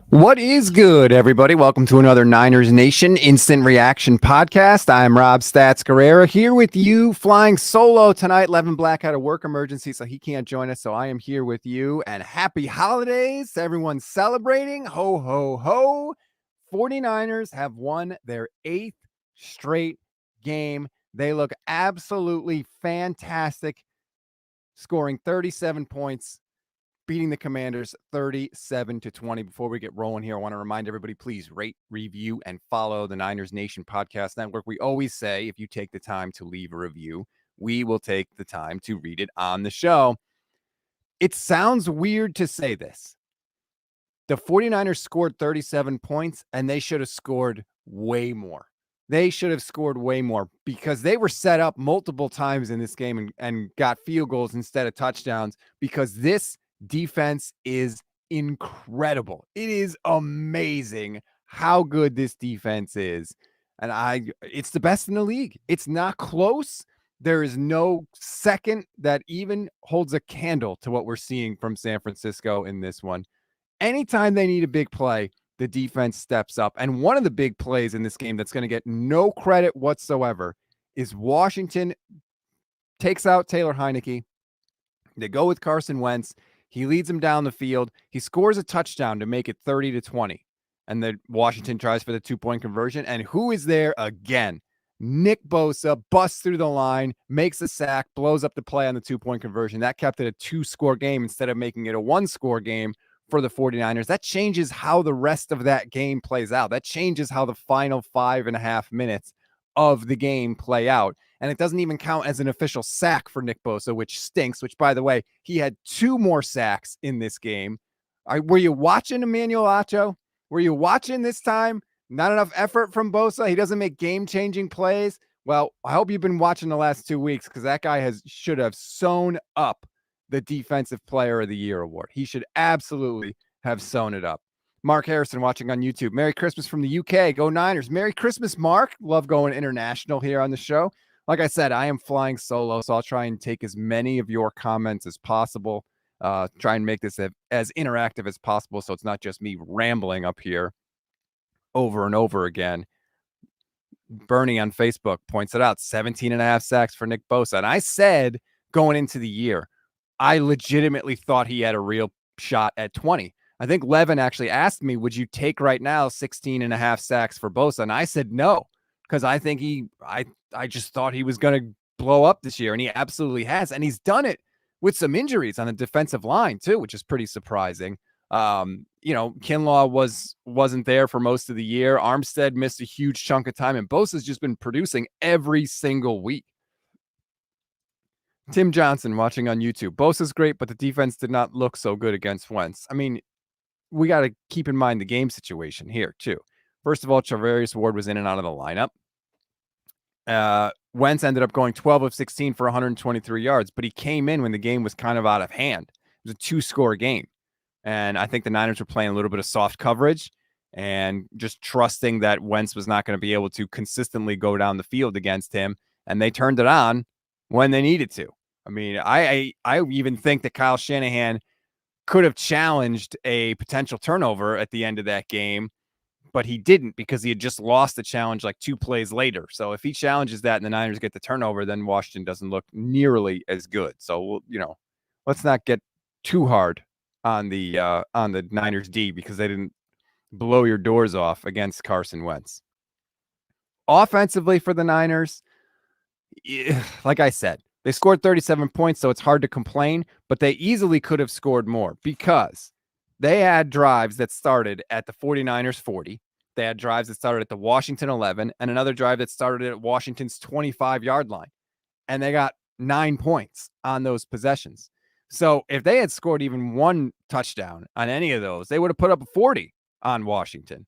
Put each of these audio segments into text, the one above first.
What is good, everybody? Welcome to another Niners Nation Instant Reaction Podcast. I'm Rob Stats Guerrera here with you, flying solo tonight. Levin Black had a work emergency, so he can't join us. So I am here with you. And happy holidays. Everyone's celebrating. Ho, ho, ho. 49ers have won their 8th straight game. They look absolutely fantastic, scoring 37 points, beating the Commanders 37-20. Before we get rolling here, I want to remind everybody, please rate, review, and follow the Niners Nation Podcast Network. We always say if you take the time to leave a review, we will take the time to read it on the show. It sounds weird to say this. The 49ers scored 37 points, and they should have scored way more. They should have scored way more because they were set up multiple times in this game and got field goals instead of touchdowns, because this defense is incredible. It is amazing how good this defense is. And it's the best in the league. It's not close. There is no second that even holds a candle to what we're seeing from San Francisco in this one. Anytime they need a big play, the defense steps up. And one of the big plays in this game that's going to get no credit whatsoever is Washington takes out Taylor Heineke. They go with Carson Wentz. He leads him down the field. He scores a touchdown to make it 30-20. And then Washington tries for the 2-point conversion. And who is there again? Nick Bosa busts through the line, makes a sack, blows up the play on the 2-point conversion. That kept it a 2-score game instead of making it a 1-score game for the 49ers. That changes how the rest of that game plays out. That changes how the final 5.5 minutes of the game play out. And it doesn't even count as an official sack for Nick Bosa, which stinks, which, by the way, he had 2 more sacks in this game. Were you watching Emmanuel Acho? Were you watching this time? Not enough effort from Bosa. He doesn't make game-changing plays. Well, I hope you've been watching the last 2 weeks, because that guy should have sewn up the Defensive Player of the Year award. He should absolutely have sewn it up. Mark Harrison watching on YouTube. Merry Christmas from the UK. Go Niners. Merry Christmas, Mark. Love going international here on the show. Like I said, I am flying solo, so I'll try and take as many of your comments as possible. Try and make this as interactive as possible, so it's not just me rambling up here over and over again. Bernie on Facebook points it out. 17.5 sacks for Nick Bosa. And I said going into the year, I legitimately thought he had a real shot at 20. I think Levin actually asked me, would you take right now 16.5 sacks for Bosa? And I said no, because I think I just thought he was going to blow up this year, and he absolutely has. And he's done it with some injuries on the defensive line too, which is pretty surprising. Kinlaw wasn't there for most of the year. Armstead missed a huge chunk of time, and Bosa's just been producing every single week. Tim Johnson watching on YouTube. Bosa's great, but the defense did not look so good against Wentz. I mean, we got to keep in mind the game situation here too. First of all, Charvarius Ward was in and out of the lineup. Wentz ended up going 12 of 16 for 123 yards, but he came in when the game was kind of out of hand. It was a 2-score game. And I think the Niners were playing a little bit of soft coverage and just trusting that Wentz was not going to be able to consistently go down the field against him. And they turned it on when they needed to. I mean, I even think that Kyle Shanahan could have challenged a potential turnover at the end of that game, but he didn't, because he had just lost the challenge like 2 plays later. So if he challenges that and the Niners get the turnover, then Washington doesn't look nearly as good. So, let's not get too hard on the Niners D, because they didn't blow your doors off against Carson Wentz. Offensively for the Niners, like I said, they scored 37 points, so it's hard to complain, but they easily could have scored more, because they had drives that started at the 49ers 40. They had drives that started at the Washington 11, and another drive that started at Washington's 25-yard line. And they got 9 points on those possessions. So if they had scored even 1 touchdown on any of those, they would have put up a 40 on Washington.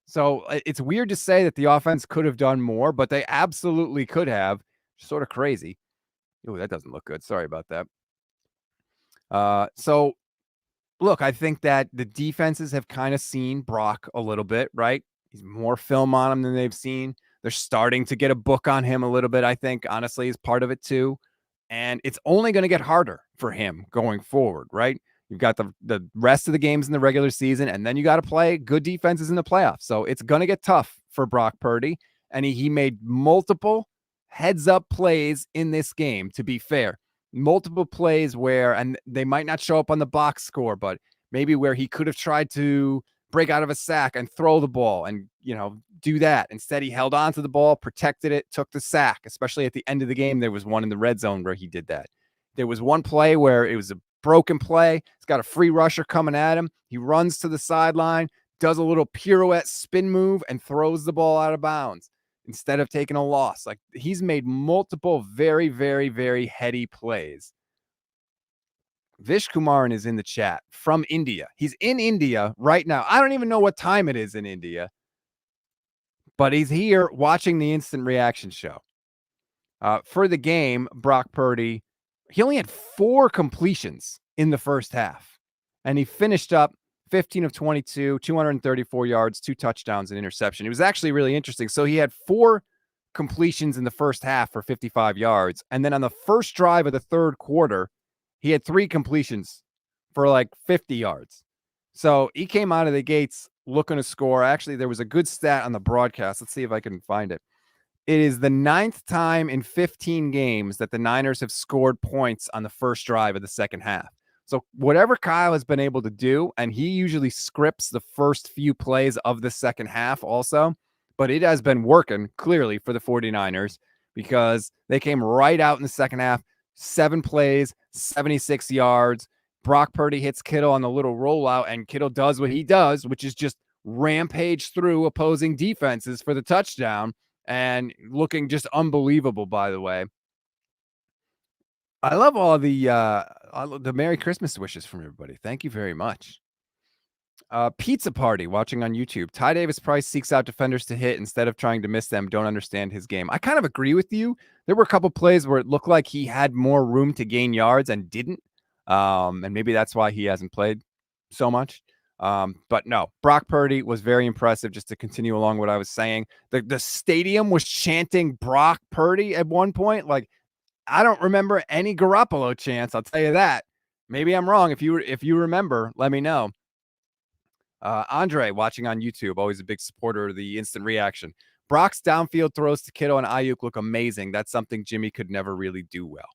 So it's weird to say that the offense could have done more, but they absolutely could have. Sort of crazy. Oh, that doesn't look good. Sorry about that. So, look, I think that the defenses have kind of seen Brock a little bit, right? He's more film on him than they've seen. They're starting to get a book on him a little bit, I think, honestly, is part of it too. And it's only going to get harder for him going forward, right? You've got the rest of the games in the regular season, and then you got to play good defenses in the playoffs. So it's going to get tough for Brock Purdy. And he made multiple heads-up plays in this game, to be fair. Multiple plays where, and they might not show up on the box score, but maybe where he could have tried to break out of a sack and throw the ball and, do that. Instead, he held on to the ball, protected it, took the sack, especially at the end of the game. There was one in the red zone where he did that. There was one play where it was a broken play. He's got a free rusher coming at him. He runs to the sideline, does a little pirouette spin move, and throws the ball out of bounds instead of taking a loss. Like, he's made multiple very, very, very heady plays. Vish Kumaran is in the chat from India. He's in India right now. I don't even know what time it is in India, but he's here watching the instant reaction show. For the game, Brock Purdy, he only had 4 completions in the first half, and he finished up 15 of 22, 234 yards, 2 touchdowns, and interception. It was actually really interesting. So he had 4 completions in the first half for 55 yards, and then on the first drive of the third quarter, he had 3 completions for like 50 yards. So he came out of the gates looking to score. Actually, there was a good stat on the broadcast. Let's see if I can find it. It is the 9th time in 15 games that the Niners have scored points on the first drive of the second half. So whatever Kyle has been able to do, and he usually scripts the first few plays of the second half also, but it has been working clearly for the 49ers because they came right out in the second half, 7 plays, 76 yards. Brock Purdy hits Kittle on the little rollout, and Kittle does what he does, which is just rampage through opposing defenses for the touchdown, and looking just unbelievable, by the way. I love all the Merry Christmas wishes from everybody. Thank you very much. Pizza Party watching on YouTube. Ty Davis Price seeks out defenders to hit instead of trying to miss them. Don't understand his game. I kind of agree with you. There were a couple plays where it looked like he had more room to gain yards and didn't. And maybe that's why he hasn't played so much. But no, Brock Purdy was very impressive. Just to continue along what I was saying, the stadium was chanting Brock Purdy at one point. Like, I don't remember any Garoppolo chants. I'll tell you that. Maybe I'm wrong. If you remember, let me know. Andre watching on YouTube, always a big supporter of the instant reaction. Brock's downfield throws to Kittle and Ayuk look amazing. That's something Jimmy could never really do well.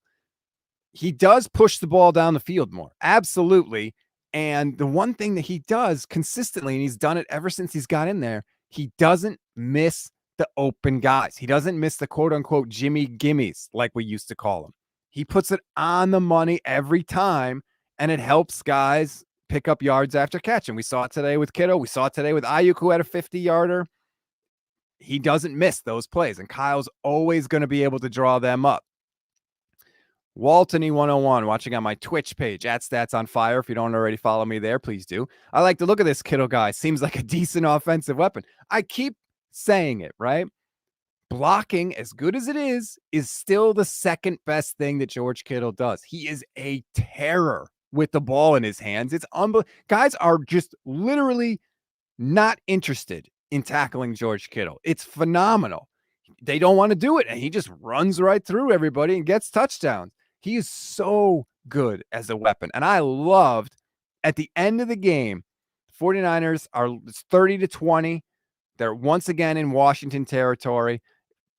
He does push the ball down the field more. Absolutely. And the one thing that he does consistently, and he's done it ever since he's got in there, he doesn't miss the open guys. He doesn't miss the quote unquote Jimmy gimmies, like we used to call them. He puts it on the money every time, and it helps guys pick up yards after catch. And we saw it today with Kittle. We saw it today with Ayuk, who had a 50-yarder. He doesn't miss those plays, and Kyle's always going to be able to draw them up. Waltony 101 watching on my Twitch page at Stats on Fire. If you don't already follow me there, please do. I like to look at this Kittle guy. Seems like a decent offensive weapon. I keep saying it, right? Blocking, as good as it is still the second best thing that George Kittle does. He is a terror with the ball in his hands. It's unbelievable. Guys are just literally not interested in tackling George Kittle. It's phenomenal. They don't want to do it, and he just runs right through everybody and gets touchdowns. He is so good as a weapon. And I loved at the end of the game, 49ers are 30-20. They're once again in Washington territory.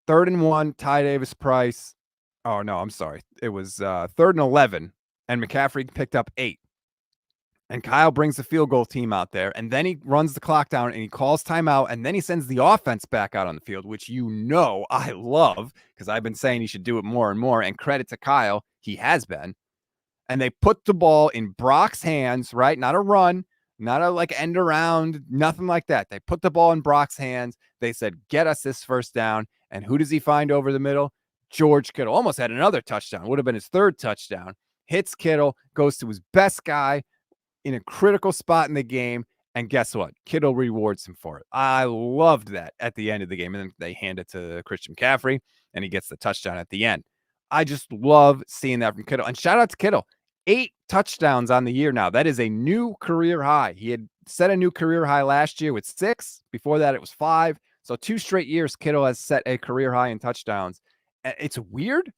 3rd and 1, Ty Davis Price. Oh, no, I'm sorry. It was 3rd and 11, and McCaffrey picked up 8. And Kyle brings the field goal team out there, and then he runs the clock down, and he calls timeout, and then he sends the offense back out on the field, which I love, because I've been saying he should do it more and more, and credit to Kyle, he has been. And they put the ball in Brock's hands, right? Not a run, not a end around, nothing like that. They put the ball in Brock's hands. They said, get us this first down. And who does he find over the middle? George Kittle. Almost had another touchdown. Would have been his 3rd touchdown. Hits Kittle, goes to his best guy in a critical spot in the game, and guess what? Kittle rewards him for it. I loved that at the end of the game, and then they hand it to Christian McCaffrey, and he gets the touchdown at the end. I just love seeing that from Kittle, and shout out to Kittle. 8 touchdowns on the year now. That is a new career high. He had set a new career high last year with 6. Before that, it was 5. So 2 straight years, Kittle has set a career high in touchdowns. It's weird.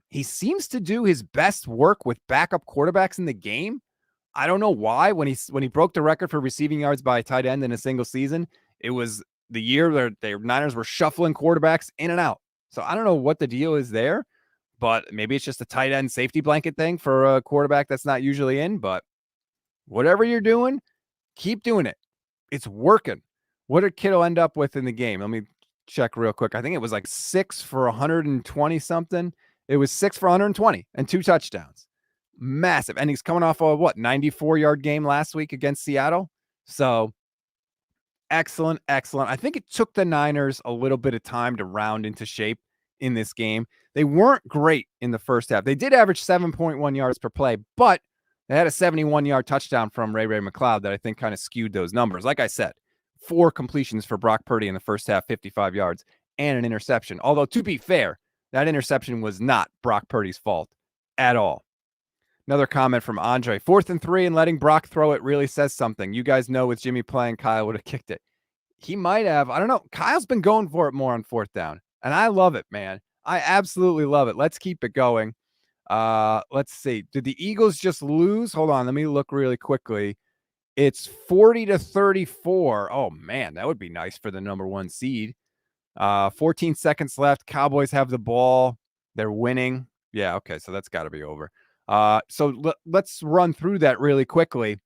He seems to do his best work with backup quarterbacks in the game, I don't know why when he broke the record for receiving yards by a tight end in a single season, it was the year that the Niners were shuffling quarterbacks in and out. So I don't know what the deal is there, but maybe it's just a tight end safety blanket thing for a quarterback that's not usually in. But whatever you're doing, keep doing it. It's working. What did Kittle end up with in the game? Let me check real quick. I think it was like 6 for 120 something. It was 6 for 120 and 2 touchdowns. Massive. And he's coming off a 94-yard game last week against Seattle. So excellent. I think it took the Niners a little bit of time to round into shape in this game. They weren't great in the first half. They did average 7.1 yards per play, but they had a 71-yard touchdown from Ray McLeod that I think kind of skewed those numbers. Like I said, 4 completions for Brock Purdy in the first half, 55 yards, and an interception. Although, to be fair, that interception was not Brock Purdy's fault at all. Another comment from Andre. 4th and 3 and letting Brock throw it really says something. You guys know with Jimmy playing, Kyle would have kicked it. He might have. I don't know. Kyle's been going for it more on 4th down, and I love it, man. I absolutely love it. Let's keep it going. Let's see. Did the Eagles just lose? Hold on. Let me look really quickly. It's 40-34. Oh, man, that would be nice for the number 1 seed. 14 seconds left. Cowboys have the ball. They're winning. Yeah, okay, so that's got to be over. So let's run through that really quickly.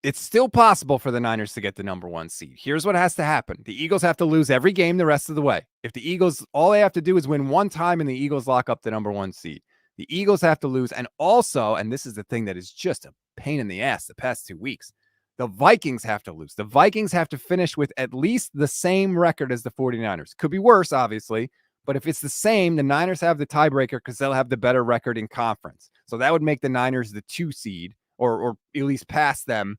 It's still possible for the Niners to get the number 1 seed. Here's what has to happen. The Eagles have to lose every game the rest of the way. If the Eagles, all they have to do is win one time and the Eagles lock up the number 1 seed. The Eagles have to lose. And also, and this is the thing that is just a pain in the ass the past 2 weeks, the Vikings have to lose. The Vikings have to finish with at least the same record as the 49ers. Could be worse, obviously. But if it's the same, the Niners have the tiebreaker because they'll have the better record in conference. So that would make the Niners the 2 seed or at least pass them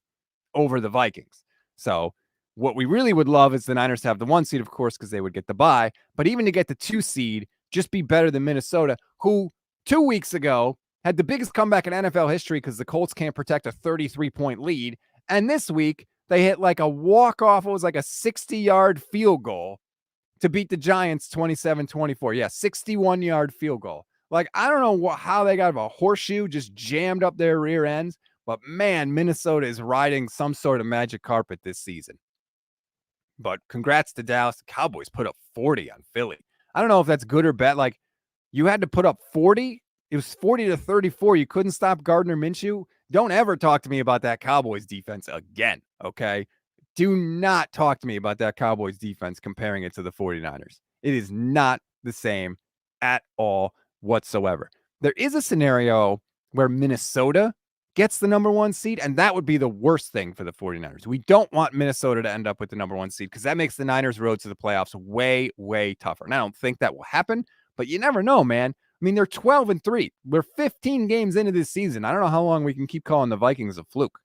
over the Vikings. So what we really would love is the Niners to have the 1 seed, of course, because they would get the bye. But even to get the 2 seed, just be better than Minnesota, who 2 weeks ago had the biggest comeback in NFL history because the Colts can't protect a 33-point lead. And this week, they hit like a walk-off. It was like a 60-yard field goal to beat the Giants 27-24. Yeah, 61-yard field goal. Like, I don't know how they got a horseshoe just jammed up their rear ends, but man, Minnesota is riding some sort of magic carpet this season. But congrats to Dallas. The Cowboys put up 40 on Philly. I don't know if that's good or bad. Like, you had to put up 40. It was 40-34. You couldn't stop Gardner Minshew. Don't ever talk to me about that Cowboys defense again, okay? Do not talk to me about that Cowboys defense comparing it to the 49ers. It is not the same at all whatsoever. There is a scenario where Minnesota gets the number 1 seed, and that would be the worst thing for the 49ers. We don't want Minnesota to end up with the number 1 seed because that makes the Niners' road to the playoffs way, way tougher. And I don't think that will happen, but you never know, man. I mean, they're 12-3. We're 15 games into this season. I don't know how long we can keep calling the Vikings a fluke.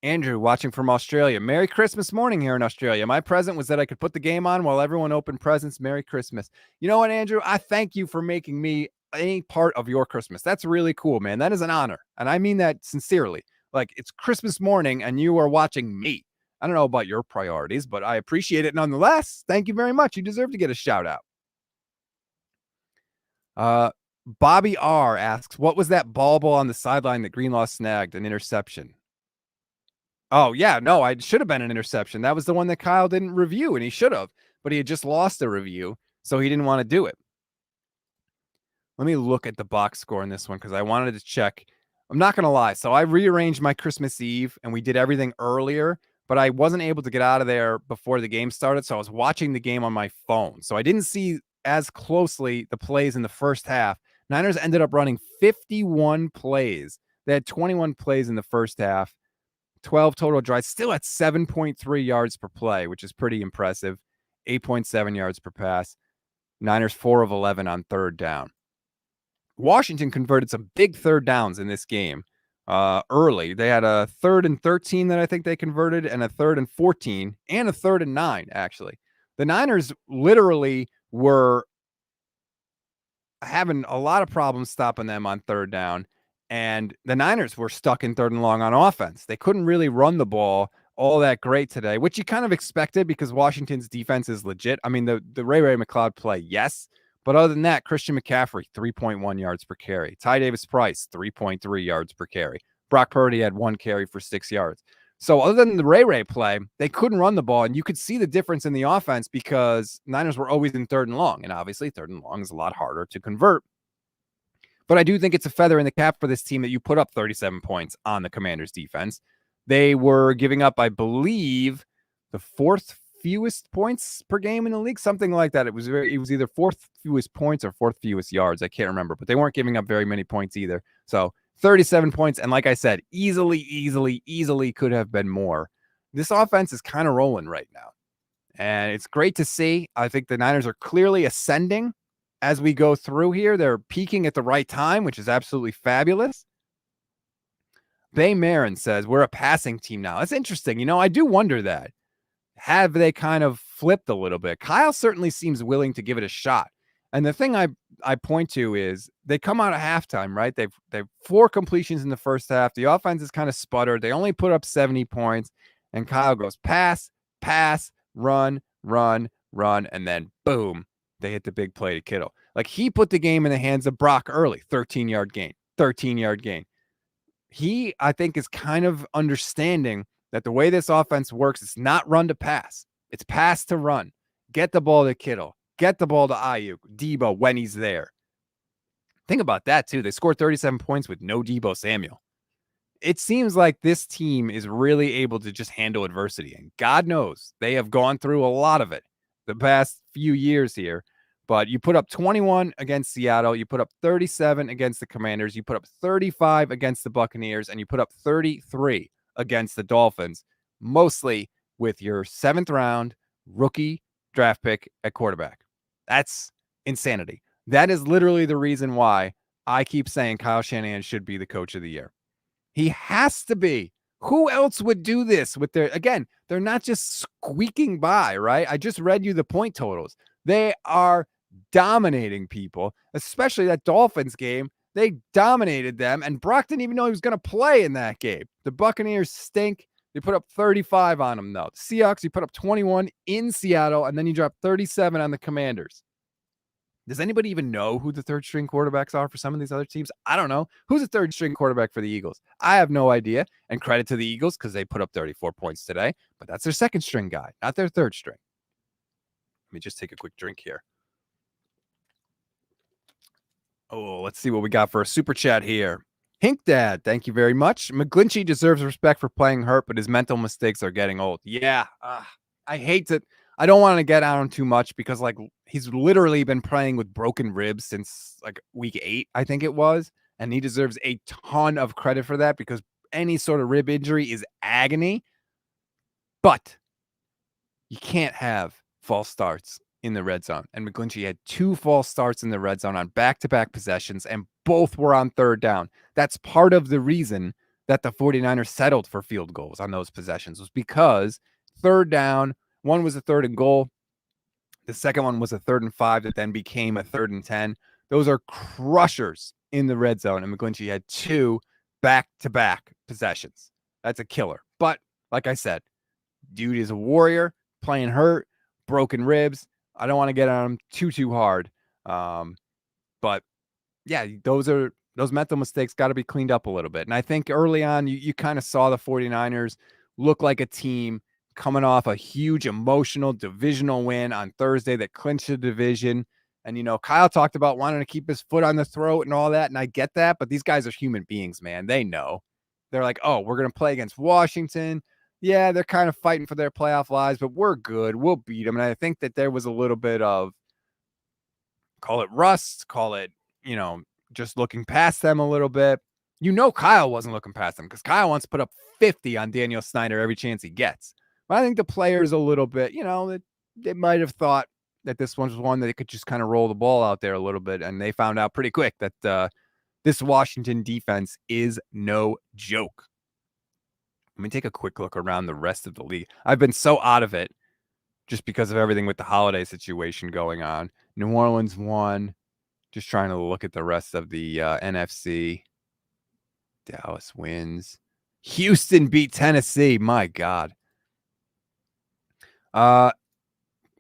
Andrew, watching from Australia. Merry Christmas morning here in Australia. My present was that I could put the game on while everyone opened presents. Merry Christmas. You know what, Andrew? I thank you for making me any part of your Christmas. That's really cool, man. That is an honor. And I mean that sincerely. Like, it's Christmas morning and you are watching me. I don't know about your priorities, but I appreciate it nonetheless. Thank you very much. You deserve to get a shout out. Bobby R asks, what was that ball on the sideline that Greenlaw snagged? An interception. Oh, yeah, no, it should have been an interception. That was the one that Kyle didn't review, and he should have, but he had just lost the review, so he didn't want to do it. Let me look at the box score in this one because I wanted to check. I'm not going to lie. So I rearranged my Christmas Eve, and we did everything earlier, but I wasn't able to get out of there before the game started, so I was watching the game on my phone. So I didn't see as closely the plays in the first half. Niners ended up running 51 plays. They had 21 plays in the first half. 12 total drives, still at 7.3 yards per play, which is pretty impressive. 8.7 yards per pass. Niners 4 of 11 on 3rd down. Washington converted some big 3rd downs in this game early. They had a 3rd and 13 that I think they converted, and a 3rd and 14, and a 3rd and 9, actually. The Niners literally were having a lot of problems stopping them on 3rd down. And the Niners were stuck in 3rd and long on offense. They couldn't really run the ball all that great today, which you kind of expected because Washington's defense is legit. I mean, the Ray McLeod play, yes, But other than that, Christian McCaffrey, 3.1 yards per carry. Ty Davis-Price, 3.3 yards per carry. Brock Purdy had 1 carry for 6 yards. So other than the Ray play, they couldn't run the ball, and you could see the difference in the offense because Niners were always in 3rd and long, and obviously 3rd and long is a lot harder to convert. But I do think it's a feather in the cap for this team that you put up 37 points on the Commanders' defense. They were giving up, I believe, the 4th fewest points per game in the league, something like that. It was either 4th fewest points or 4th fewest yards. I can't remember, but they weren't giving up very many points either. So 37 points, and like I said, easily could have been more. This offense is kind of rolling right now, and it's great to see. I think the Niners are clearly ascending as we go through here. They're peaking at the right time, which is absolutely fabulous. Bay Marin says, we're a passing team now. That's interesting. I do wonder that. Have they kind of flipped a little bit? Kyle certainly seems willing to give it a shot. And the thing I point to is they come out at halftime, right? They've 4 completions in the first half. The offense is kind of sputtered. They only put up 70 points. And Kyle goes pass, run, and then boom, they hit the big play to Kittle. Like, he put the game in the hands of Brock early. 13-yard gain. He, I think, is kind of understanding that the way this offense works, it's not run to pass. It's pass to run. Get the ball to Kittle. Get the ball to Ayuk, Debo when he's there. Think about that, too. They scored 37 points with no Debo Samuel. It seems like this team is really able to just handle adversity. And God knows they have gone through a lot of it the past few years here. But you put up 21 against Seattle. You put up 37 against the Commanders. You put up 35 against the Buccaneers. And you put up 33 against the Dolphins, mostly with your 7th round rookie draft pick at quarterback. That's insanity. That is literally the reason why I keep saying Kyle Shanahan should be the coach of the year. He has to be. Who else would do this with they're not just squeaking by, right? I just read you the point totals. They are dominating people, especially that Dolphins game. They dominated them, and Brock didn't even know he was going to play in that game. The Buccaneers stink. They put up 35 on them, though. The Seahawks, you put up 21 in Seattle, and then you drop 37 on the Commanders. Does anybody even know who the 3rd-string quarterbacks are for some of these other teams? I don't know. Who's the 3rd-string quarterback for the Eagles? I have no idea. And credit to the Eagles because they put up 34 points today, but that's their 2nd-string guy, not their 3rd-string. Let me just take a quick drink here. Oh, let's see what we got for a super chat here. Hink Dad, thank you very much. McGlinchey deserves respect for playing hurt, but his mental mistakes are getting old. Yeah, I hate to. I don't want to get on him too much because, like, he's literally been playing with broken ribs since, like, week 8, I think it was. And he deserves a ton of credit for that because any sort of rib injury is agony. But you can't have false starts in the red zone. And McGlinchey had 2 false starts in the red zone on back-to-back possessions, and both were on 3rd down. That's part of the reason that the 49ers settled for field goals on those possessions, was because 3rd down, one was a 3rd and goal. The second one was a 3rd and 5 that then became a 3rd and 10. Those are crushers in the red zone, and McGlinchey had 2 back-to-back possessions. That's a killer. But like I said, dude is a warrior, playing hurt, broken ribs. I don't want to get on him too hard. But yeah, those mental mistakes got to be cleaned up a little bit. And I think early on, you kind of saw the 49ers look like a team coming off a huge emotional divisional win on Thursday that clinched the division. And, Kyle talked about wanting to keep his foot on the throat and all that. And I get that, but these guys are human beings, man. They know. They're like, oh, we're going to play against Washington. Yeah, they're kind of fighting for their playoff lives, but we're good. We'll beat them. And I think that there was a little bit of, call it rust, call it, just looking past them a little bit. Kyle wasn't looking past them because Kyle wants to put up 50 on Daniel Snyder every chance he gets. But I think the players a little bit, they might have thought that this one was one that they could just kind of roll the ball out there a little bit. And they found out pretty quick that this Washington defense is no joke. Let me take a quick look around the rest of the league. I've been so out of it just because of everything with the holiday situation going on. New Orleans won. Just trying to look at the rest of the NFC. Dallas wins. Houston beat Tennessee. My God.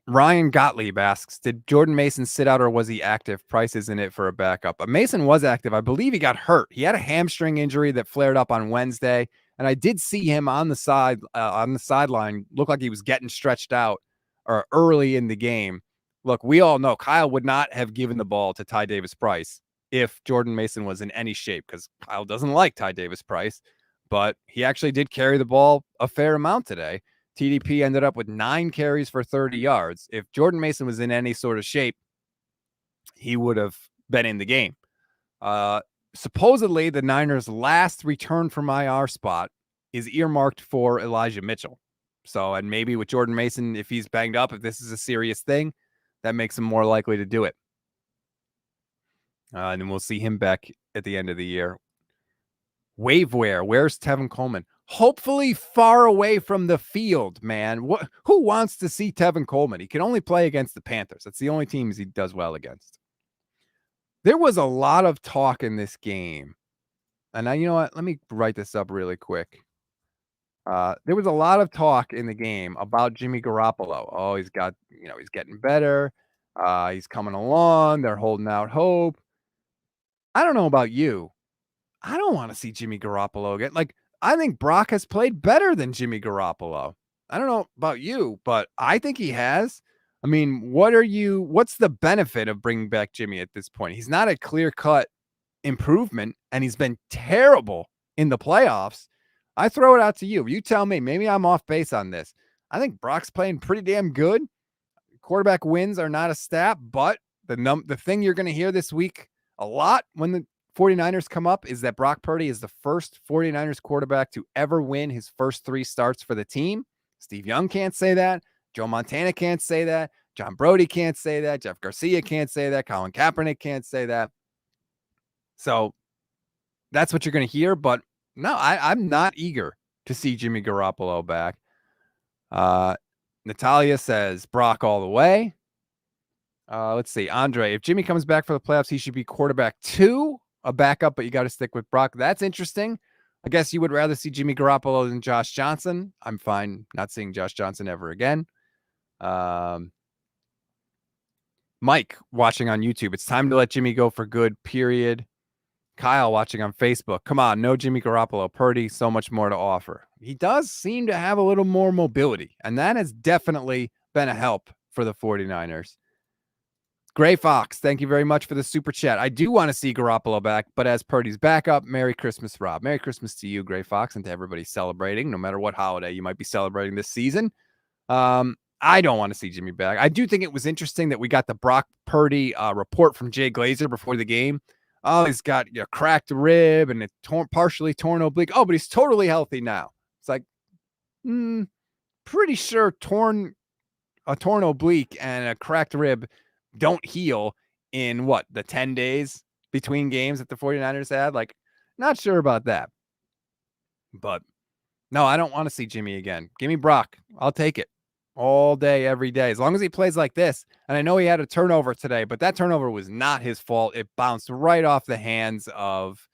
Ryan Gottlieb asks, did Jordan Mason sit out or was he active? Price isn't it for a backup. Mason was active. I believe he got hurt. He had a hamstring injury that flared up on Wednesday, and I did see him on the sideline look like he was getting stretched out or early in the game. Look, we all know Kyle would not have given the ball to Ty Davis Price if Jordan Mason was in any shape, because Kyle doesn't like Ty Davis Price, but he actually did carry the ball a fair amount today. TDP ended up with 9 carries for 30 yards. If Jordan Mason was in any sort of shape, he would have been in the game. Supposedly, the Niners' last return from IR spot is earmarked for Elijah Mitchell. So, and maybe with Jordan Mason, if he's banged up, if this is a serious thing, that makes him more likely to do it. And then we'll see him back at the end of the year. Waveware, where's Tevin Coleman? Hopefully far away from the field, man. Who wants to see Tevin Coleman? He can only play against the Panthers. That's the only teams he does well against. There was a lot of talk in this game. And you know what? Let me write this up really quick. There was a lot of talk in the game about Jimmy Garoppolo. Oh, he's getting better. He's coming along. They're holding out hope. I don't know about you. I don't want to see Jimmy Garoppolo again. Like, I think Brock has played better than Jimmy Garoppolo. I don't know about you, but I think he has. I mean, what's the benefit of bringing back Jimmy at this point? He's not a clear-cut improvement, and he's been terrible in the playoffs. I throw it out to you. You tell me. Maybe I'm off base on this. I think Brock's playing pretty damn good. Quarterback wins are not a stat, but the thing you're going to hear this week a lot when the 49ers come up is that Brock Purdy is the first 49ers quarterback to ever win his first 3 starts for the team. Steve Young can't say that. Joe Montana can't say that. John Brody can't say that. Jeff Garcia can't say that. Colin Kaepernick can't say that. So that's what you're going to hear. But no, I'm not eager to see Jimmy Garoppolo back. Natalia says Brock all the way. Let's see. Andre, if Jimmy comes back for the playoffs, he should be quarterback 2. A backup, but you got to stick with Brock. That's interesting. I guess you would rather see Jimmy Garoppolo than Josh Johnson. I'm fine not seeing Josh Johnson ever again. Mike watching on YouTube. It's time to let Jimmy go for good, period. Kyle watching on Facebook. Come on, no Jimmy Garoppolo. Purdy, so much more to offer. He does seem to have a little more mobility, and that has definitely been a help for the 49ers. Gray Fox, thank you very much for the super chat. I do want to see Garoppolo back, but as Purdy's backup, Merry Christmas, Rob. Merry Christmas to you, Gray Fox, and to everybody celebrating, no matter what holiday you might be celebrating this season. I don't want to see Jimmy back. I do think it was interesting that we got the Brock Purdy report from Jay Glazer before the game. Oh, he's got a cracked rib and a partially torn oblique. Oh, but he's totally healthy now. It's like, pretty sure a torn oblique and a cracked rib don't heal in the 10 days between games that the 49ers had. Like, not sure about that. But no, I don't want to see Jimmy again. Give me Brock. I'll take it all day, every day, as long as he plays like this. And I know he had a turnover today, but that turnover was not his fault. It bounced right off the hands of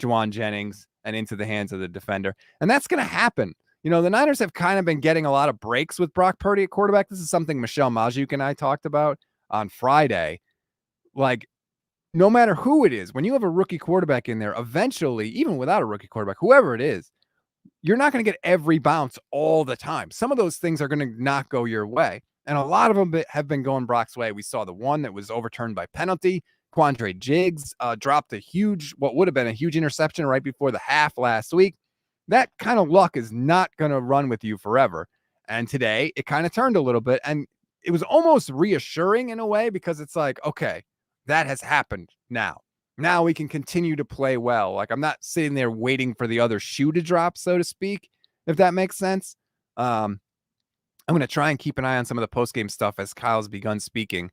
Juwan Jennings and into the hands of the defender. And that's going to happen. You know, the Niners have kind of been getting a lot of breaks with Brock Purdy at quarterback. This is something Michelle Majuk and I talked about on Friday. Like, no matter who it is, when you have a rookie quarterback in there, eventually, even without a rookie quarterback, whoever it is, you're not going to get every bounce all the time. Some of those things are going to not go your way. And a lot of them have been going Brock's way. We saw the one that was overturned by penalty. Quandre Diggs dropped what would have been a huge interception right before the half last week. That kind of luck is not going to run with you forever. And today it kind of turned a little bit, and it was almost reassuring in a way, because it's like, okay, that has happened now. Now we can continue to play well. Like, I'm not sitting there waiting for the other shoe to drop, so to speak, if that makes sense. I'm going to try and keep an eye on some of the post-game stuff as Kyle's begun speaking.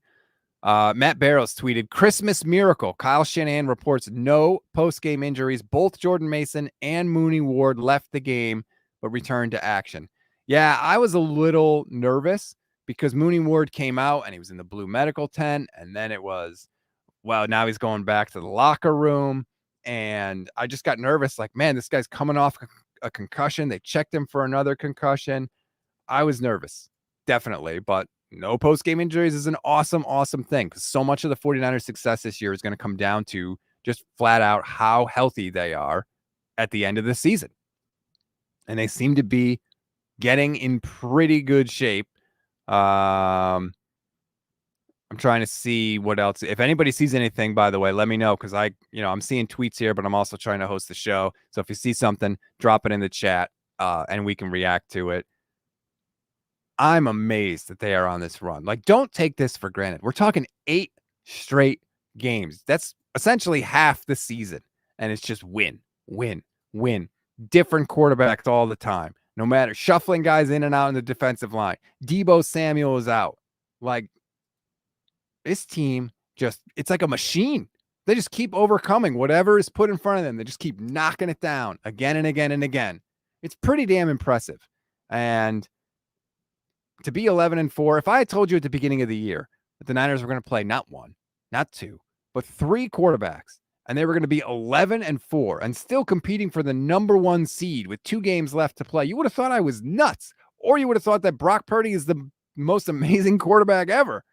Matt Barrows tweeted, Christmas miracle. Kyle Shanahan reports no post-game injuries. Both Jordan Mason and Mooney Ward left the game, but returned to action. Yeah, I was a little nervous because Mooney Ward came out and he was in the blue medical tent. And then it was, well, now he's going back to the locker room. And I just got nervous. Like, man, this guy's coming off a concussion. They checked him for another concussion. I was nervous, definitely. But no post-game injuries is an awesome, awesome thing because so much of the 49ers' success this year is going to come down to just flat out how healthy they are at the end of the season. And they seem to be getting in pretty good shape. I'm trying to see what else. If anybody sees anything, by the way, let me know because I'm seeing tweets here, but I'm also trying to host the show. So if you see something, drop it in the chat and we can react to it. I'm amazed that they are on this run. Like, don't take this for granted. We're talking 8 straight games. That's essentially half the season. And it's just win, win, win. Different quarterbacks all the time. No matter shuffling guys in and out in the defensive line. Deebo Samuel is out. Like, this team it's like a machine. They just keep overcoming whatever is put in front of them. They just keep knocking it down again and again and again. It's pretty damn impressive. And to be 11-4, if I had told you at the beginning of the year that the Niners were going to play not 1, not 2, but 3 quarterbacks, and they were going to be 11-4 and still competing for the number 1 seed with 2 games left to play, you would have thought I was nuts. Or you would have thought that Brock Purdy is the most amazing quarterback ever.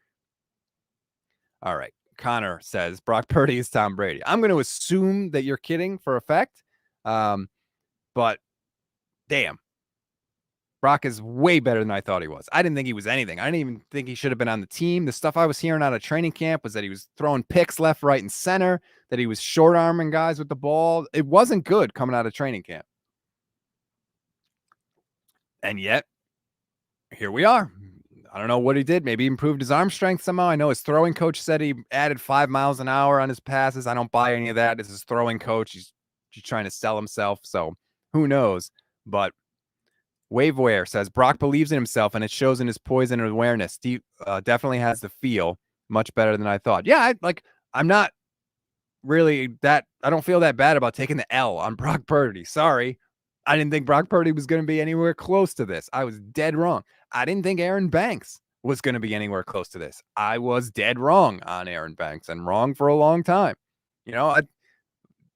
All right. Connor says Brock Purdy is Tom Brady. I'm going to assume that you're kidding for effect. But damn. Brock is way better than I thought he was. I didn't think he was anything. I didn't even think he should have been on the team. The stuff I was hearing out of training camp was that he was throwing picks left, right, and center, that he was short-arming guys with the ball. It wasn't good coming out of training camp. And yet, here we are. I don't know what he did. Maybe he improved his arm strength somehow. I know his throwing coach said he added 5 miles an hour on his passes. I don't buy any of that. This is his throwing coach. He's trying to sell himself. So who knows? But Waveware says Brock believes in himself and it shows in his poise and awareness. Steve definitely has the feel much better than I thought. Yeah, I'm not really that. I don't feel that bad about taking the L on Brock Purdy. Sorry. I didn't think Brock Purdy was going to be anywhere close to this. I was dead wrong. I didn't think Aaron Banks was going to be anywhere close to this. I was dead wrong on Aaron Banks and wrong for a long time.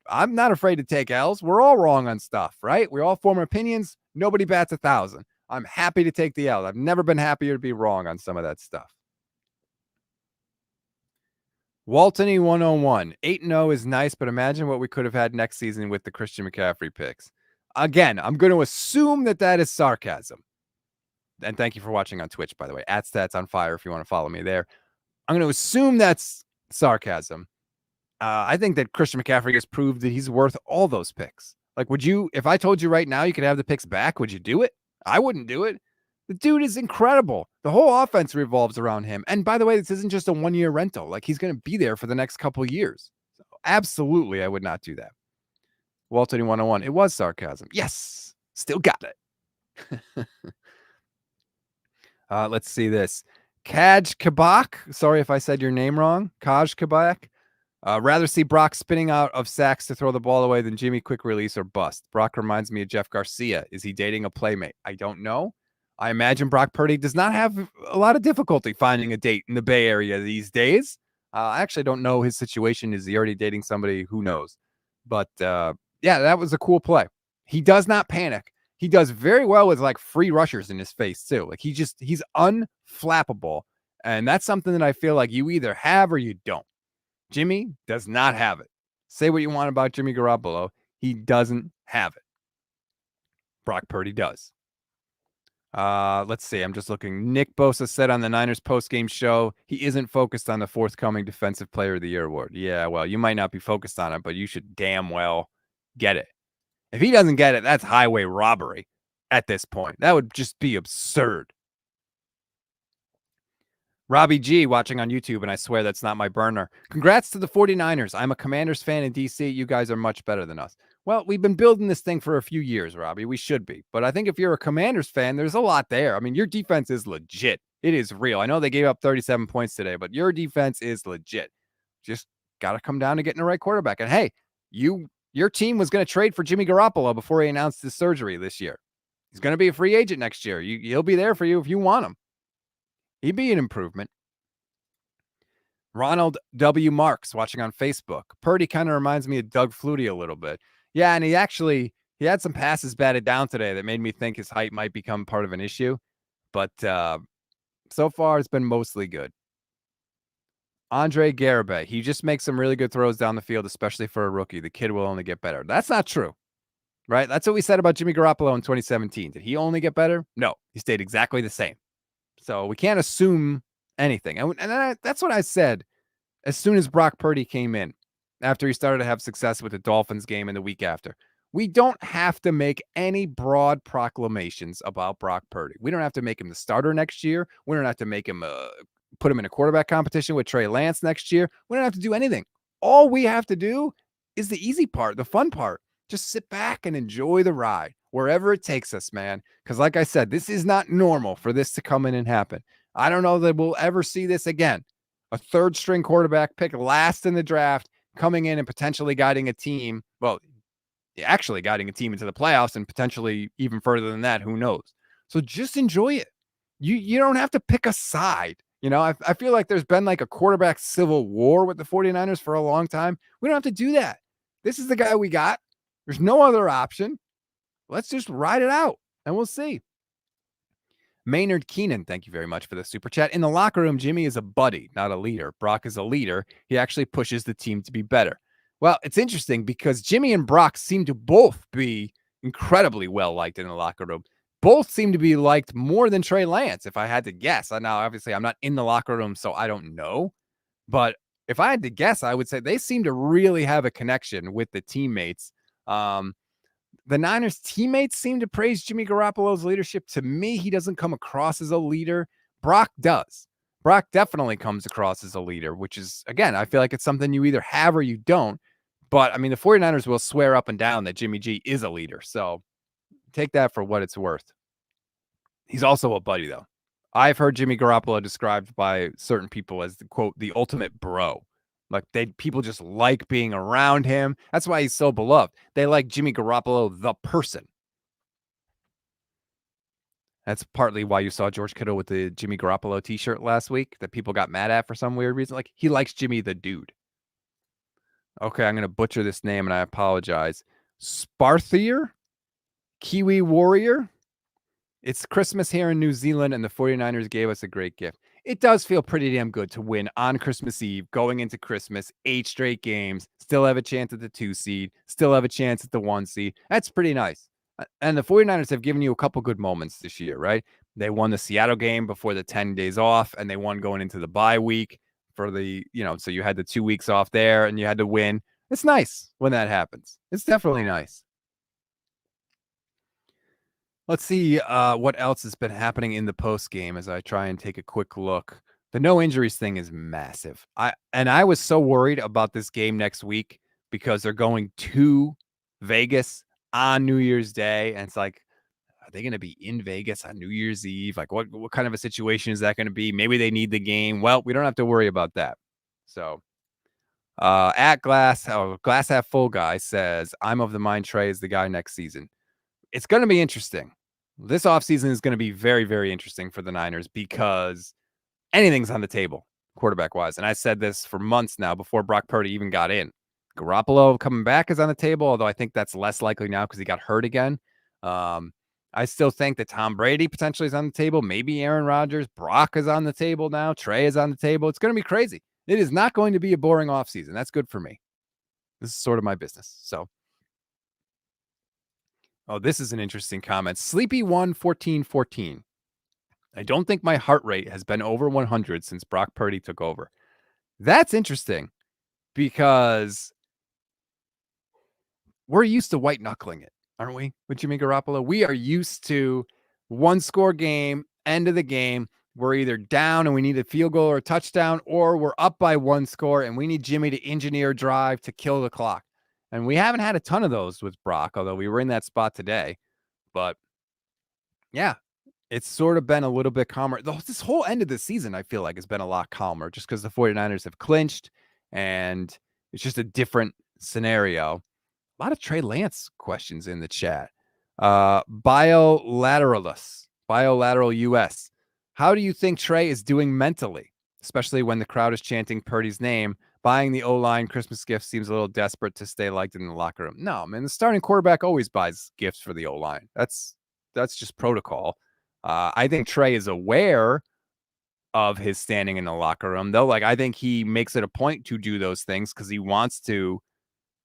I'm not afraid to take L's. We're all wrong on stuff, right? We all form opinions. Nobody bats 1,000. I'm happy to take the L. I've never been happier to be wrong on some of that stuff. Waltony 101. 8-0 is nice, but imagine what we could have had next season with the Christian McCaffrey picks. Again, I'm going to assume that is sarcasm. And thank you for watching on Twitch, by the way. @StatsOnFire if you want to follow me there. I'm going to assume that's sarcasm. I think that Christian McCaffrey has proved that he's worth all those picks. Like, if I told you right now you could have the picks back, would you do it? I wouldn't do it. The dude is incredible. The whole offense revolves around him. And by the way, this isn't just a 1-year rental. Like, he's going to be there for the next couple of years. So absolutely, I would not do that. Waltony 101. It was sarcasm. Yes. Still got it. Let's see this. Kaj Kabak. Sorry if I said your name wrong. Kaj Kabak. Rather see Brock spinning out of sacks to throw the ball away than Jimmy quick release or bust. Brock reminds me of Jeff Garcia. Is he dating a playmate? I don't know. I imagine Brock Purdy does not have a lot of difficulty finding a date in the Bay Area these days. I actually don't know his situation. Is he already dating somebody? Who knows? But yeah, that was a cool play. He does not panic. He does very well with like free rushers in his face too. Like he's unflappable. And that's something that I feel like you either have or you don't. Jimmy does not have it. Say what you want about Jimmy Garoppolo. He doesn't have it. Brock Purdy does. Let's see. I'm just looking. Nick Bosa said on the Niners postgame show, he isn't focused on the forthcoming Defensive Player of the Year award. Yeah, well, you might not be focused on it, but you should damn well get it. If he doesn't get it, that's highway robbery at this point. That would just be absurd. Robbie G watching on YouTube, and I swear that's not my burner. Congrats to the 49ers. I'm a Commanders fan in DC. You guys are much better than us. Well, we've been building this thing for a few years, Robbie. We should be. But I think if you're a Commanders fan, there's a lot there. I mean, your defense is legit. It is real. I know they gave up 37 points today, but your defense is legit. Just got to come down to getting the right quarterback. And hey, your team was going to trade for Jimmy Garoppolo before he announced his surgery this year. He's going to be a free agent next year. He'll be there for you if you want him. He'd be an improvement. Ronald W. Marks watching on Facebook. Purdy kind of reminds me of Doug Flutie a little bit. Yeah, and he had some passes batted down today that made me think his height might become part of an issue. But So far, it's been mostly good. Andre Guerrera, he just makes some really good throws down the field, especially for a rookie. The kid will only get better. That's not true, right? That's what we said about Jimmy Garoppolo in 2017. Did he only get better? No, he stayed exactly the same. So we can't assume anything. And that's what I said as soon as Brock Purdy came in, after he started to have success with the Dolphins game in the week after. We don't have to make any broad proclamations about Brock Purdy. We don't have to make him the starter next year. We don't have to make him put him in a quarterback competition with Trey Lance next year. We don't have to do anything. All we have to do is the easy part, the fun part. Just sit back and enjoy the ride wherever it takes us, man. Because like I said, this is not normal for this to come in and happen. I don't know that we'll ever see this again. A third string quarterback pick last in the draft coming in and potentially guiding a team. Well, actually guiding a team into the playoffs and potentially even further than that. Who knows? So just enjoy it. You don't have to pick a side. You know, I feel like there's been like a quarterback civil war with the 49ers for a long time. We don't have to do that. This is the guy we got. There's no other option. Let's just ride it out and we'll see. Maynard Keenan, thank you very much for the super chat. In the locker room, Jimmy is a buddy, not a leader. Brock is a leader. He actually pushes the team to be better. Well, it's interesting because Jimmy and Brock seem to both be incredibly well liked in the locker room. Both seem to be liked more than Trey Lance, if I had to guess. Now, obviously, I'm not in the locker room, so I don't know. But if I had to guess, I would say they seem to really have a connection with the teammates. The Niners teammates seem to praise Jimmy Garoppolo's leadership. To me, he doesn't come across as a leader. Brock does. Brock definitely comes across as a leader, which is, again, I feel like it's something you either have or you don't. But, I mean, the 49ers will swear up and down that Jimmy G is a leader. So take that for what it's worth. He's also a buddy, though. I've heard Jimmy Garoppolo described by certain people as, the quote, the ultimate bro. Like people just like being around him. That's why he's so beloved. They like Jimmy Garoppolo, the person. That's partly why you saw George Kittle with the Jimmy Garoppolo t-shirt last week that people got mad at for some weird reason. Like he likes Jimmy the dude. Okay, I'm going to butcher this name and I apologize. Sparthier? Kiwi Warrior? It's Christmas here in New Zealand and the 49ers gave us a great gift. It does feel pretty damn good to win on Christmas Eve, going into Christmas, 8 straight games, still have a chance at the 2 seed, still have a chance at the 1 seed. That's pretty nice. And the 49ers have given you a couple good moments this year, right? They won the Seattle game before the 10 days off, and they won going into the bye week for the, so you had the 2 weeks off there and you had to win. It's nice when that happens. It's definitely nice. Let's see what else has been happening in the post game as I try and take a quick look. The no injuries thing is massive. I was so worried about this game next week because they're going to Vegas on New Year's Day. And it's like, are they going to be in Vegas on New Year's Eve? Like what kind of a situation is that going to be? Maybe they need the game. Well, we don't have to worry about that. So at Glass Half Full guy says, I'm of the mind Trey is the guy next season. It's going to be interesting. This offseason is going to be very, very interesting for the Niners because anything's on the table quarterback-wise. And I said this for months now before Brock Purdy even got in. Garoppolo coming back is on the table, although I think that's less likely now because he got hurt again. I still think that Tom Brady potentially is on the table. Maybe Aaron Rodgers. Brock is on the table now. Trey is on the table. It's going to be crazy. It is not going to be a boring offseason. That's good for me. This is sort of my business. So. Oh, this is an interesting comment. Sleepy11414. I don't think my heart rate has been over 100 since Brock Purdy took over. That's interesting because we're used to white knuckling it, aren't we? With Jimmy Garoppolo, we are used to 1-score game, end of the game. We're either down and we need a field goal or a touchdown, or we're up by 1 score and we need Jimmy to engineer a drive to kill the clock. And we haven't had a ton of those with Brock, although we were in that spot today. But yeah, it's sort of been a little bit calmer. This whole end of the season, I feel like, has been a lot calmer just because the 49ers have clinched and it's just a different scenario. A lot of Trey Lance questions in the chat. Biolateral US. How do you think Trey is doing mentally, especially when the crowd is chanting Purdy's name? Buying the O-line Christmas gift seems a little desperate to stay liked in the locker room. No, man, the starting quarterback always buys gifts for the O-line. That's just protocol. I think Trey is aware of his standing in the locker room, though. Like, I think he makes it a point to do those things because he wants to,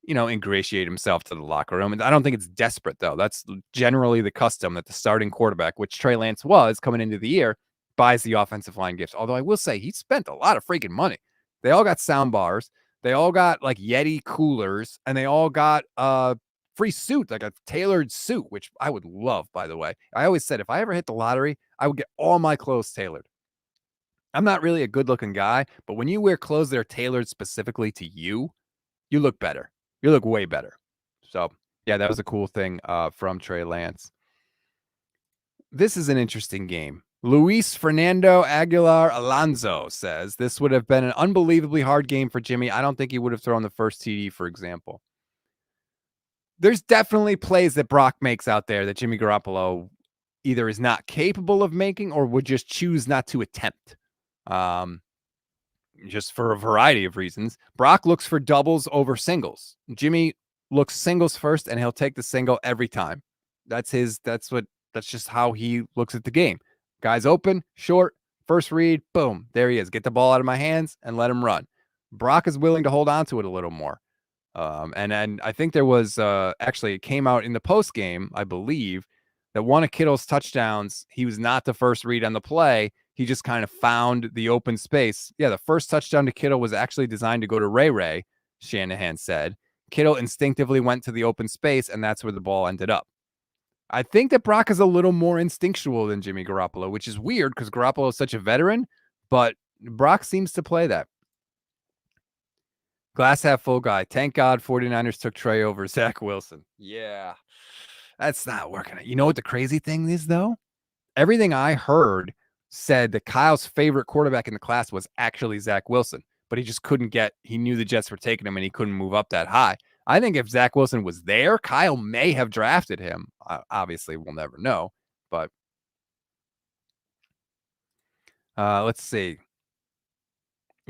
ingratiate himself to the locker room. And I don't think it's desperate, though. That's generally the custom that the starting quarterback, which Trey Lance was coming into the year, buys the offensive line gifts. Although I will say he spent a lot of freaking money. They all got sound bars. They all got like Yeti coolers, and they all got free suit, like a tailored suit, which I would love, by the way. I always said if I ever hit the lottery, I would get all my clothes tailored. I'm not really a good looking guy, but when you wear clothes that are tailored specifically to you, you look better. You look way better. So, yeah, that was a cool thing from Trey Lance. This is an interesting game. Luis Fernando Aguilar Alonso says this would have been an unbelievably hard game for Jimmy. I don't think he would have thrown the first TD, for example. There's definitely plays that Brock makes out there that Jimmy Garoppolo either is not capable of making or would just choose not to attempt. Just for a variety of reasons. Brock looks for doubles over singles. Jimmy looks singles first, and he'll take the single every time. That's just how he looks at the game. Guy's open, short, first read, boom, there he is. Get the ball out of my hands and let him run. Brock is willing to hold on to it a little more. And I think there was actually it came out in the post game, I believe, that one of Kittle's touchdowns, he was not the first read on the play. He just kind of found the open space. Yeah, the first touchdown to Kittle was actually designed to go to Ray, Shanahan said. Kittle instinctively went to the open space, and that's where the ball ended up. I think that Brock is a little more instinctual than Jimmy Garoppolo, which is weird because Garoppolo is such a veteran, but Brock seems to play that. Glass half full guy. Thank God 49ers took Trey over Zach Wilson. Yeah, that's not working. You know what the crazy thing is, though? Everything I heard said that Kyle's favorite quarterback in the class was actually Zach Wilson, but he just couldn't he knew the Jets were taking him and he couldn't move up that high. I think if Zach Wilson was there, Kyle may have drafted him. Obviously, we'll never know, but let's see.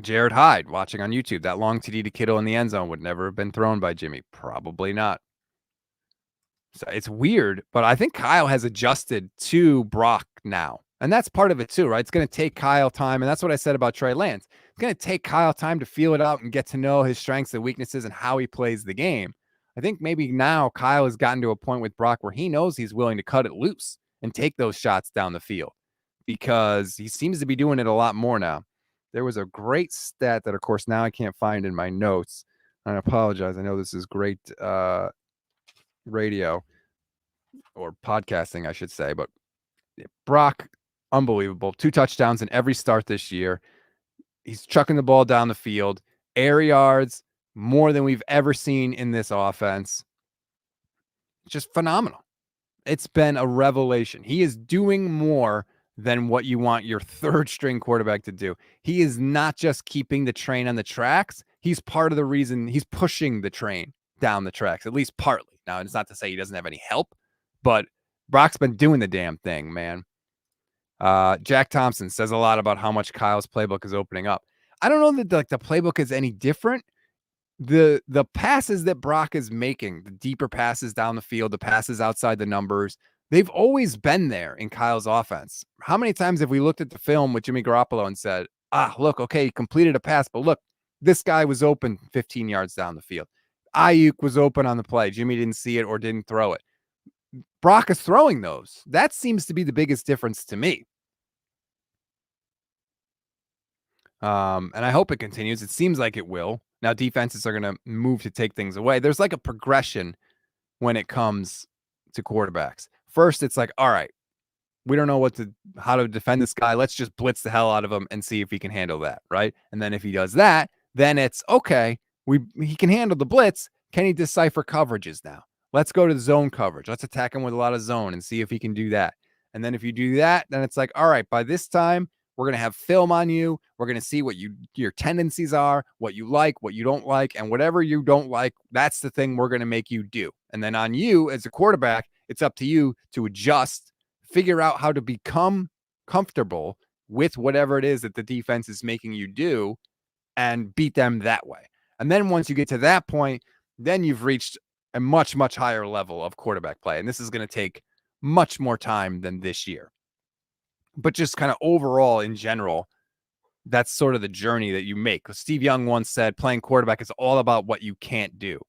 Jared Hyde watching on YouTube. That long TD to Kittle in the end zone would never have been thrown by Jimmy. Probably not. So it's weird, but I think Kyle has adjusted to Brock now. And that's part of it too, right? It's going to take Kyle time. And that's what I said about Trey Lance. It's going to take Kyle time to feel it out and get to know his strengths and weaknesses and how he plays the game. I think maybe now Kyle has gotten to a point with Brock where he knows he's willing to cut it loose and take those shots down the field because he seems to be doing it a lot more now. There was a great stat that, of course, now I can't find in my notes. I apologize. I know this is great radio or podcasting, I should say, but Brock, unbelievable. 2 touchdowns in every start this year. He's chucking the ball down the field. Air yards, more than we've ever seen in this offense. Just phenomenal. It's been a revelation. He is doing more than what you want your third string quarterback to do. He is not just keeping the train on the tracks. He's part of the reason he's pushing the train down the tracks, at least partly. Now, it's not to say he doesn't have any help, but Brock's been doing the damn thing, man. Jack Thompson says a lot about how much Kyle's playbook is opening up. I don't know that the playbook is any different. The passes that Brock is making, the deeper passes down the field, the passes outside the numbers, they've always been there in Kyle's offense. How many times have we looked at the film with Jimmy Garoppolo and said, look, okay, he completed a pass, but look, this guy was open 15 yards down the field. Ayuk was open on the play. Jimmy didn't see it or didn't throw it. Brock is throwing those. That seems to be the biggest difference to me. And I hope it continues. It seems like it will. Now, defenses are going to move to take things away. There's like a progression when it comes to quarterbacks. First, it's like, all right, we don't know how to defend this guy. Let's just blitz the hell out of him and see if he can handle that, right? And then if he does that, then it's okay. He can handle the blitz. Can he decipher coverages now? Let's go to the zone coverage. Let's attack him with a lot of zone and see if he can do that. And then if you do that, then it's like, all right, by this time, we're going to have film on you. We're going to see what your tendencies are, what you like, what you don't like, and whatever you don't like, that's the thing we're going to make you do. And then on you as a quarterback, it's up to you to adjust, figure out how to become comfortable with whatever it is that the defense is making you do and beat them that way. And then once you get to that point, then you've reached a much, much higher level of quarterback play. And this is going to take much more time than this year. But just kind of overall in general, that's sort of the journey that you make. Steve Young once said playing quarterback is all about what you can't do.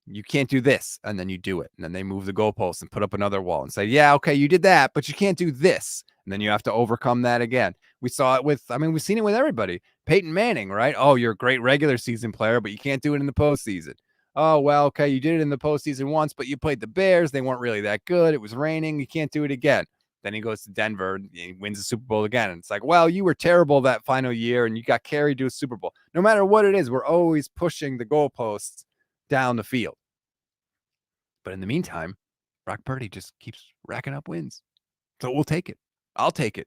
You can't do this, and then you do it. And then they move the goalpost and put up another wall and say, yeah, okay, you did that, but you can't do this. And then you have to overcome that again. We saw it with, we've seen it with everybody. Peyton Manning, right? Oh, you're a great regular season player, but you can't do it in the postseason. Oh, well, okay, you did it in the postseason once, but you played the Bears. They weren't really that good. It was raining. You can't do it again. Then he goes to Denver and he wins the Super Bowl again. And it's like, well, you were terrible that final year and you got carried to a Super Bowl. No matter what it is, we're always pushing the goalposts down the field. But in the meantime, Brock Purdy just keeps racking up wins. So we'll take it. I'll take it.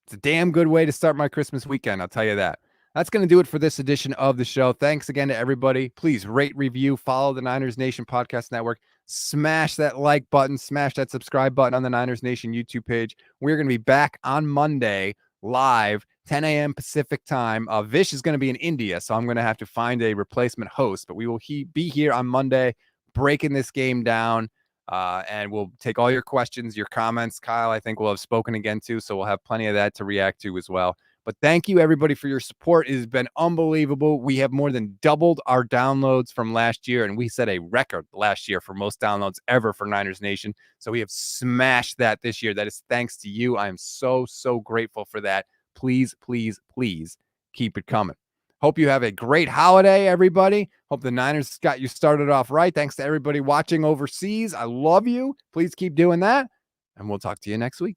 It's a damn good way to start my Christmas weekend, I'll tell you that. That's going to do it for this edition of the show. Thanks again to everybody. Please rate, review, follow the Niners Nation Podcast Network. Smash that like button. Smash that subscribe button on the Niners Nation YouTube page. We're going to be back on Monday live, 10 a.m. Pacific time. Vish is going to be in India, so I'm going to have to find a replacement host. But we will be here on Monday breaking this game down. And we'll take all your questions, your comments. Kyle, I think we'll have spoken again too, so we'll have plenty of that to react to as well. But thank you, everybody, for your support. It has been unbelievable. We have more than doubled our downloads from last year, and we set a record last year for most downloads ever for Niners Nation. So we have smashed that this year. That is thanks to you. I am so, so grateful for that. Please, please, please keep it coming. Hope you have a great holiday, everybody. Hope the Niners got you started off right. Thanks to everybody watching overseas. I love you. Please keep doing that, and we'll talk to you next week.